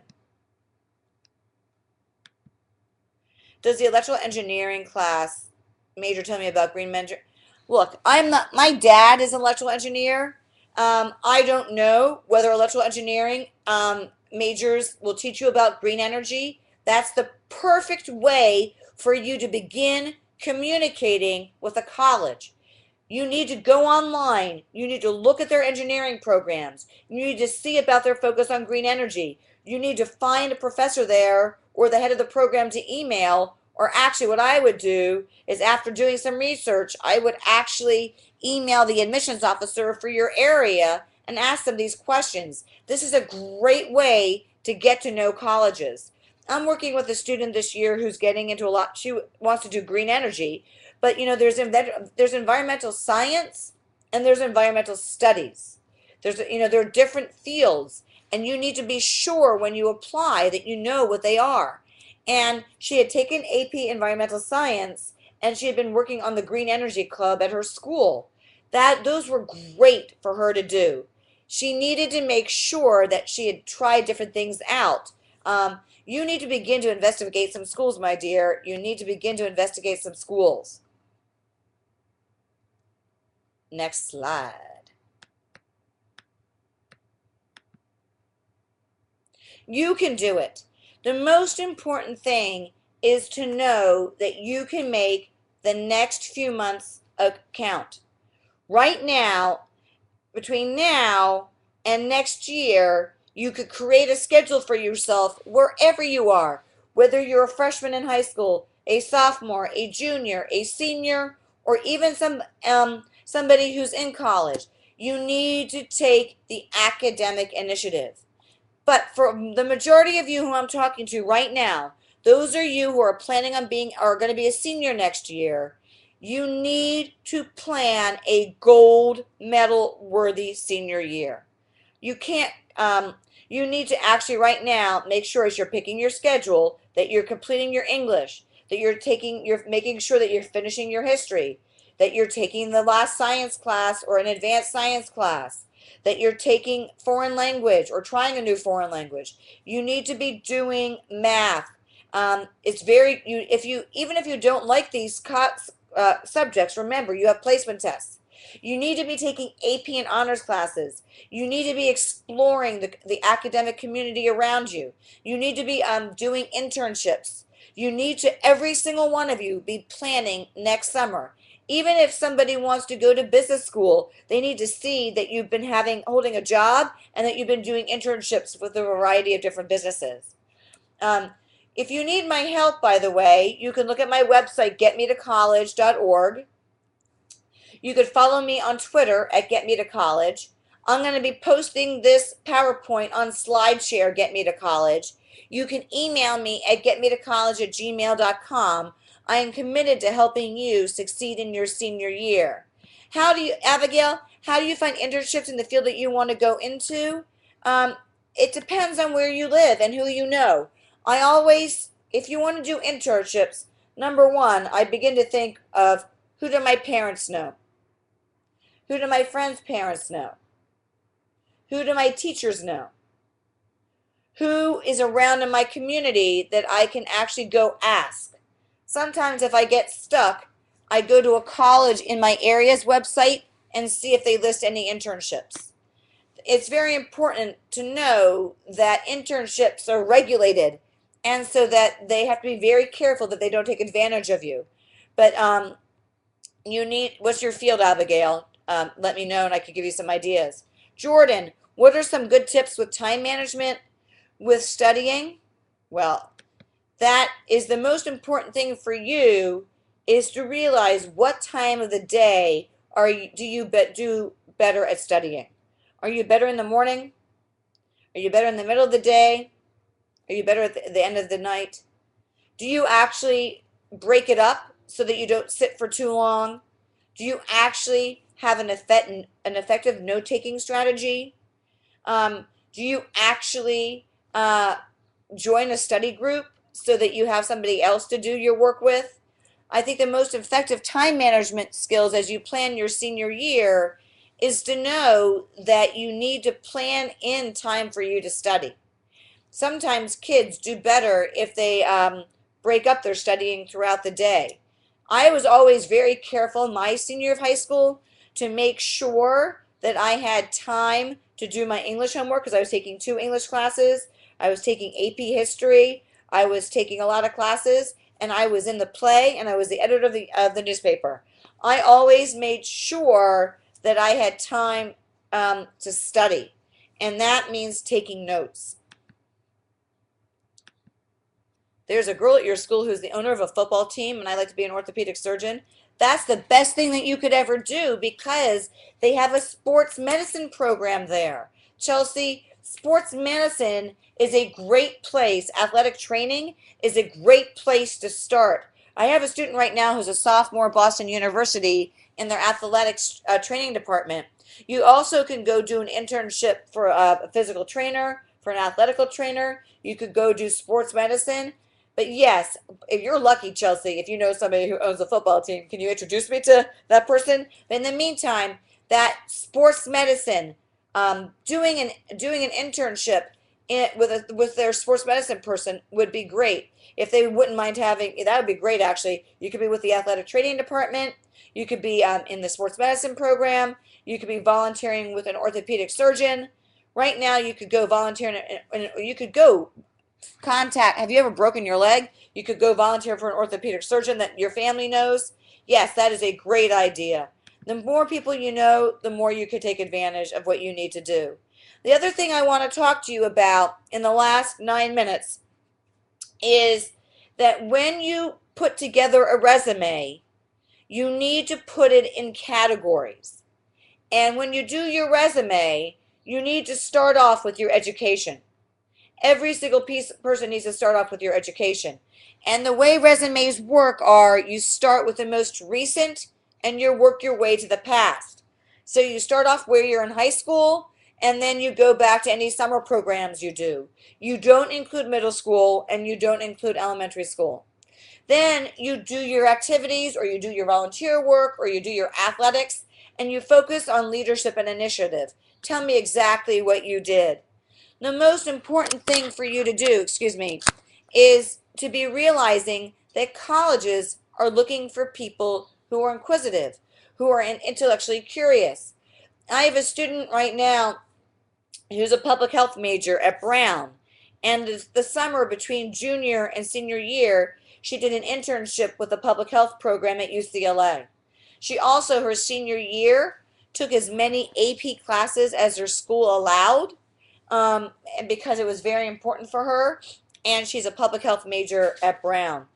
Does the electrical engineering class major tell me about green major? Look, my dad is an electrical engineer. I don't know whether electrical engineering majors will teach you about green energy. That's the perfect way for you to begin communicating with a college. You need to go online. You need to look at their engineering programs. You need to see about their focus on green energy. You need to find a professor there or the head of the program to email. Or actually, what I would do is after doing some research, I would actually email the admissions officer for your area and ask them these questions. This is a great way to get to know colleges. I'm working with a student this year who's getting into a lot. She wants to do green energy, but there's environmental science and there's environmental studies. There are different fields, and you need to be sure when you apply that you know what they are. And she had taken AP Environmental Science, and she had been working on the Green Energy Club at her school. Those were great for her to do. She needed to make sure that she had tried different things out. You need to begin to investigate some schools, my dear. You need to begin to investigate some schools. Next slide. You can do it. The most important thing is to know that you can make the next few months count. Right now, between now and next year, you could create a schedule for yourself wherever you are, whether you're a freshman in high school, a sophomore, a junior, a senior, or even somebody who's in college. You need to take the academic initiative. But for the majority of you who I'm talking to right now, those are you who are planning on are going to be a senior next year, you need to plan a gold medal worthy senior year. You can't, you need to actually right now make sure as you're picking your schedule that you're completing your English, that you're making sure that you're finishing your history, that you're taking the last science class or an advanced science class, that you're taking foreign language or trying a new foreign language. You need to be doing math. Even if you don't like these subjects, remember you have placement tests. You need to be taking AP and honors classes. You need to be exploring the academic community around you. You need to be doing internships. You need to, every single one of you, be planning next summer. Even if somebody wants to go to business school, they need to see that you've been holding a job and that you've been doing internships with a variety of different businesses. If you need my help, by the way, you can look at my website, getmetocollege.org. You could follow me on Twitter at getmetocollege. I'm going to be posting this PowerPoint on SlideShare, Get Me to College. You can email me at getmetocollege@gmail.com. I am committed to helping you succeed in your senior year. Abigail, how do you find internships in the field that you want to go into? It depends on where you live and who you know. If you want to do internships, number one, I begin to think of who do my parents know? Who do my friends' parents know? Who do my teachers know? Who is around in my community that I can actually go ask? Sometimes if I get stuck, I go to a college in my area's website and see if they list any internships. It's very important to know that internships are regulated, and so that they have to be very careful that they don't take advantage of you. But what's your field, Abigail? Let me know and I could give you some ideas. Jordan, what are some good tips with time management with studying? Well, that is the most important thing for you, is to realize what time of the day do you do better at studying. Are you better in the morning? Are you better in the middle of the day? Are you better at the end of the night? Do you actually break it up so that you don't sit for too long? Do you actually have an effective note-taking strategy? Do you actually join a study group so that you have somebody else to do your work with? I think the most effective time management skills as you plan your senior year is to know that you need to plan in time for you to study. Sometimes kids do better if they break up their studying throughout the day. I was always very careful my senior year of high school to make sure that I had time to do my English homework, because I was taking 2 English classes. I was taking AP history. I was taking a lot of classes, and I was in the play, and I was the editor of the newspaper. I always made sure that I had time to study, and that means taking notes. There's a girl at your school who's the owner of a football team, and I like to be an orthopedic surgeon. That's the best thing that you could ever do because they have a sports medicine program there. Chelsea, sports medicine is a great place. Athletic training is a great place to start. I have a student right now who's a sophomore at Boston University in their athletics training department. You also can go do an internship for a physical trainer, for an athletical trainer. You could go do sports medicine. But yes, if you're lucky, Chelsea, if you know somebody who owns a football team, can you introduce me to that person? But in the meantime, that sports medicine, doing an internship with their sports medicine person would be great. If they wouldn't mind having, that would be great actually. You could be with the athletic training department. You could be in the sports medicine program. You could be volunteering with an orthopedic surgeon. Right now, you could go volunteer, and you could go contact. Have you ever broken your leg? You could go volunteer for an orthopedic surgeon that your family knows. Yes, that is a great idea. The more people you know, the more you could take advantage of what you need to do. The other thing I want to talk to you about in the last 9 minutes is that when you put together a resume, you need to put it in categories. And when you do your resume, you need to start off with your education. Every single person needs to start off with your education. And the way resumes work are you start with the most recent and you work your way to the past. So you start off where you're in high school and then you go back to any summer programs you do. You don't include middle school and you don't include elementary school. Then you do your activities or you do your volunteer work or you do your athletics and you focus on leadership and initiative. Tell me exactly what you did. The most important thing for you to do, is to be realizing that colleges are looking for people who are inquisitive, who are intellectually curious. I have a student right now who's a public health major at Brown, and the summer between junior and senior year, she did an internship with a public health program at UCLA. She also, her senior year, took as many AP classes as her school allowed because it was very important for her, and she's a public health major at Brown.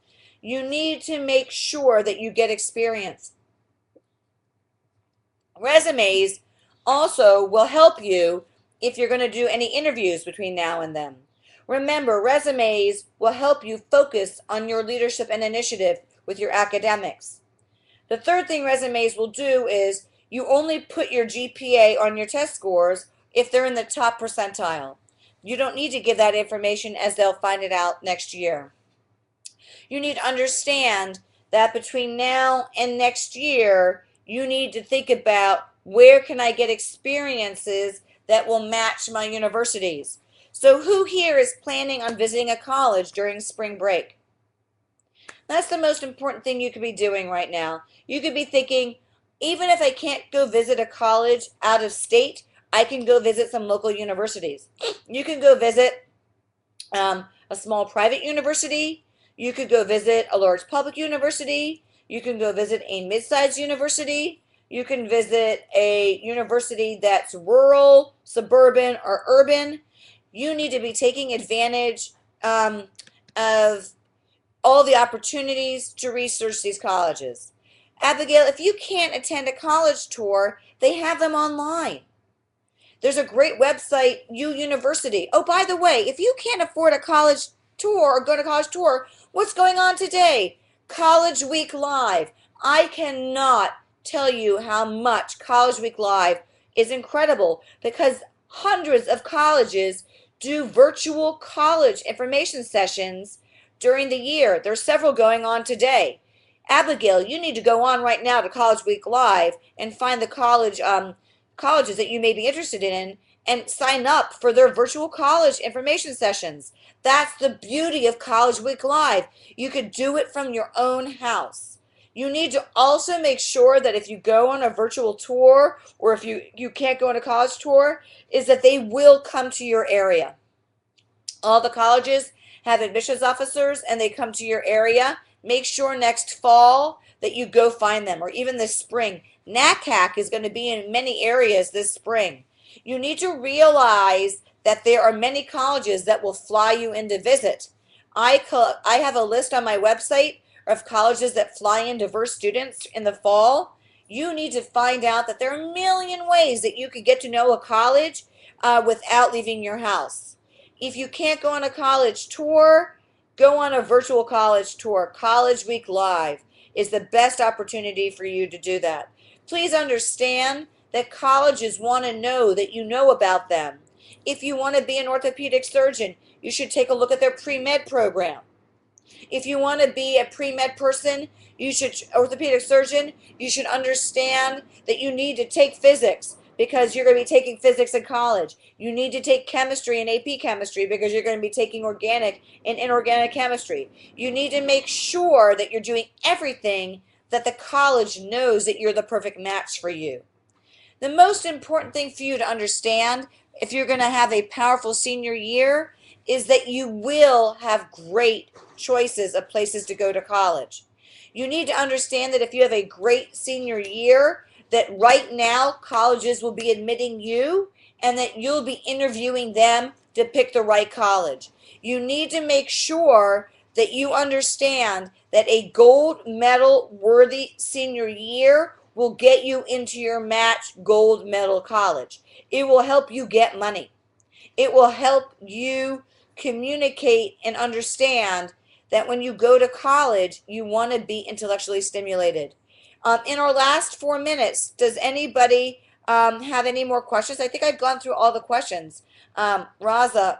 You need to make sure that you get experience. Resumes also will help you if you're going to do any interviews between now and then. Remember, resumes will help you focus on your leadership and initiative with your academics. The third thing resumes will do is you only put your GPA on your test scores if they're in the top percentile. You don't need to give that information as they'll find it out next year. You need to understand that between now and next year, you need to think about where can I get experiences that will match my universities. So who here is planning on visiting a college during spring break? That's the most important thing you could be doing right now. You could be thinking, even if I can't go visit a college out of state, I can go visit some local universities. You can go visit a small private university. You could go visit a large public university. You can go visit a mid-sized university. You can visit a university that's rural, suburban, or urban. You need to be taking advantage of all the opportunities to research these colleges. Abigail, if you can't attend a college tour, they have them online. There's a great website, U University. Oh, by the way, if you can't afford a college tour or go to college tour, what's going on today? College Week Live. I cannot tell you how much College Week Live is incredible because hundreds of colleges do virtual college information sessions during the year. There's several going on today. Abigail, you need to go on right now to College Week Live and find the colleges that you may be interested in and sign up for their virtual college information sessions. That's the beauty of College Week Live. You could do it from your own house. You need to also make sure that if you go on a virtual tour or if you can't go on a college tour, is that they will come to your area. All the colleges have admissions officers and they come to your area Make sure next fall that you go find them, or even this spring. NACAC is going to be in many areas this spring. You need to realize that there are many colleges that will fly you in to visit. I have a list on my website of colleges that fly in diverse students in the fall. You need to find out that there are a million ways that you could get to know a college without leaving your house. If you can't go on a college tour, go on a virtual college tour. College Week Live is the best opportunity for you to do that. Please understand that colleges want to know that you know about them. If you want to be an orthopedic surgeon, you should take a look at their pre-med program. If you want to be a pre-med person, orthopedic surgeon, you should understand that you need to take physics because you're going to be taking physics in college. You need to take chemistry and AP chemistry because you're going to be taking organic and inorganic chemistry. You need to make sure that you're doing everything that the college knows that you're the perfect match for you. The most important thing for you to understand if you're going to have a powerful senior year is that you will have great choices of places to go to college. You need to understand that if you have a great senior year, that right now colleges will be admitting you and that you'll be interviewing them to pick the right college. You need to make sure that you understand that a gold medal worthy senior year will get you into your match gold medal college. It will help you get money. It will help you communicate and understand that when you go to college, you want to be intellectually stimulated. In our last 4 minutes, does anybody have any more questions? I think I've gone through all the questions. Raza,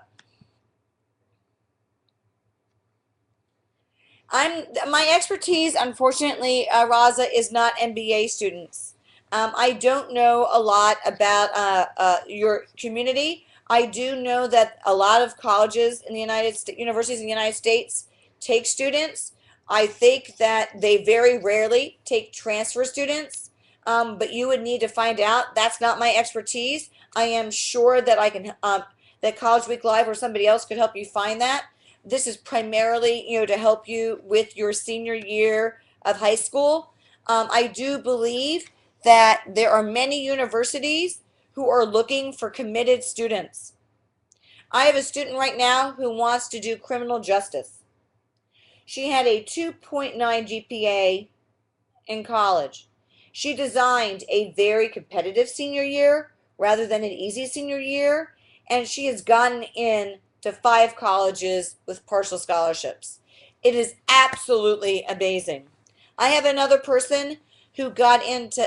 my expertise, unfortunately, Raza, is not MBA students. I don't know a lot about your community. I do know that a lot of colleges in the United States, universities in the United States, take students. I think that they very rarely take transfer students, but you would need to find out. That's not my expertise. I am sure that I can that College Week Live or somebody else could help you find that. This is primarily, to help you with your senior year of high school. I do believe that there are many universities who are looking for committed students. I have a student right now who wants to do criminal justice. She had a 2.9 GPA in college. She designed a very competitive senior year rather than an easy senior year, and she has gotten in to 5 colleges with partial scholarships. It is absolutely amazing. I have another person who got into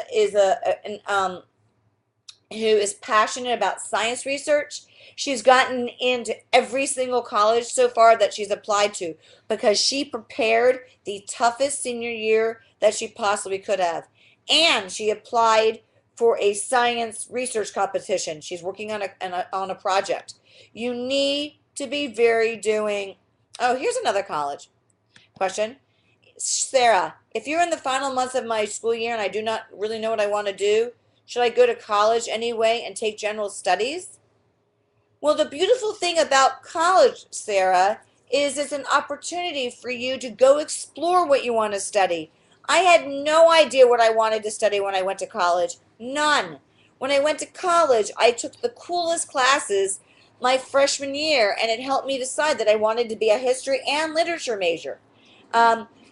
who is passionate about science research. She's gotten into every single college so far that she's applied to because she prepared the toughest senior year that she possibly could have. And she applied for a science research competition. She's working on a project. You need to be very doing. Oh, here's another college question. Sarah, if you're in the final months of my school year and I do not really know what I want to do, should I go to college anyway and take general studies? Well, the beautiful thing about college, Sarah, is it's an opportunity for you to go explore what you want to study. I had no idea what I wanted to study when I went to college. None. When I went to college, I took the coolest classes my freshman year, and it helped me decide that I wanted to be a history and literature major.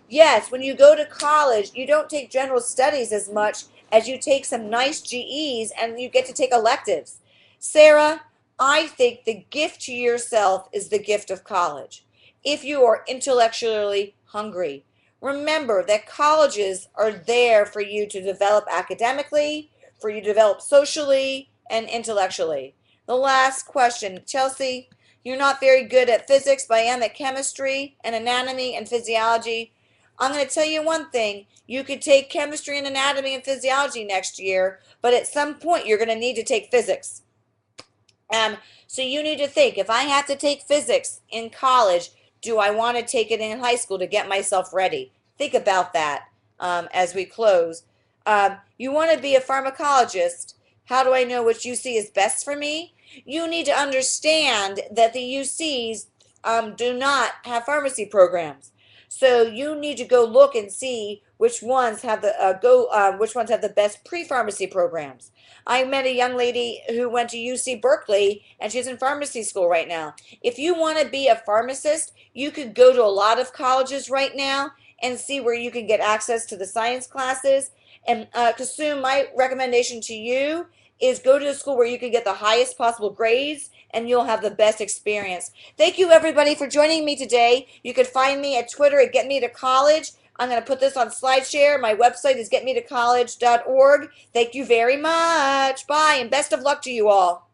Yes, when you go to college, you don't take general studies as much as you take some nice GEs and you get to take electives. Sarah, I think the gift to yourself is the gift of college. If you are intellectually hungry, remember that colleges are there for you to develop academically, for you to develop socially and intellectually. The last question, Chelsea, you're not very good at physics, but I am at chemistry and anatomy and physiology. I'm going to tell you one thing. You could take chemistry and anatomy and physiology next year, but at some point you're going to need to take physics. So you need to think, if I have to take physics in college, do I want to take it in high school to get myself ready? Think about that as we close. You want to be a pharmacologist. How do I know which UC is best for me? You need to understand that the UCs do not have pharmacy programs. So you need to go look and see which ones have the best pre-pharmacy programs. I met a young lady who went to UC Berkeley and she's in pharmacy school right now. If you want to be a pharmacist, you could go to a lot of colleges right now and see where you can get access to the science classes. And Kasum, my recommendation to you is go to a school where you can get the highest possible grades and you'll have the best experience. Thank you everybody for joining me today. You can find me at Twitter at Get Me to College. I'm going to put this on SlideShare. My website is getmetocollege.org. Thank you very much. Bye and best of luck to you all.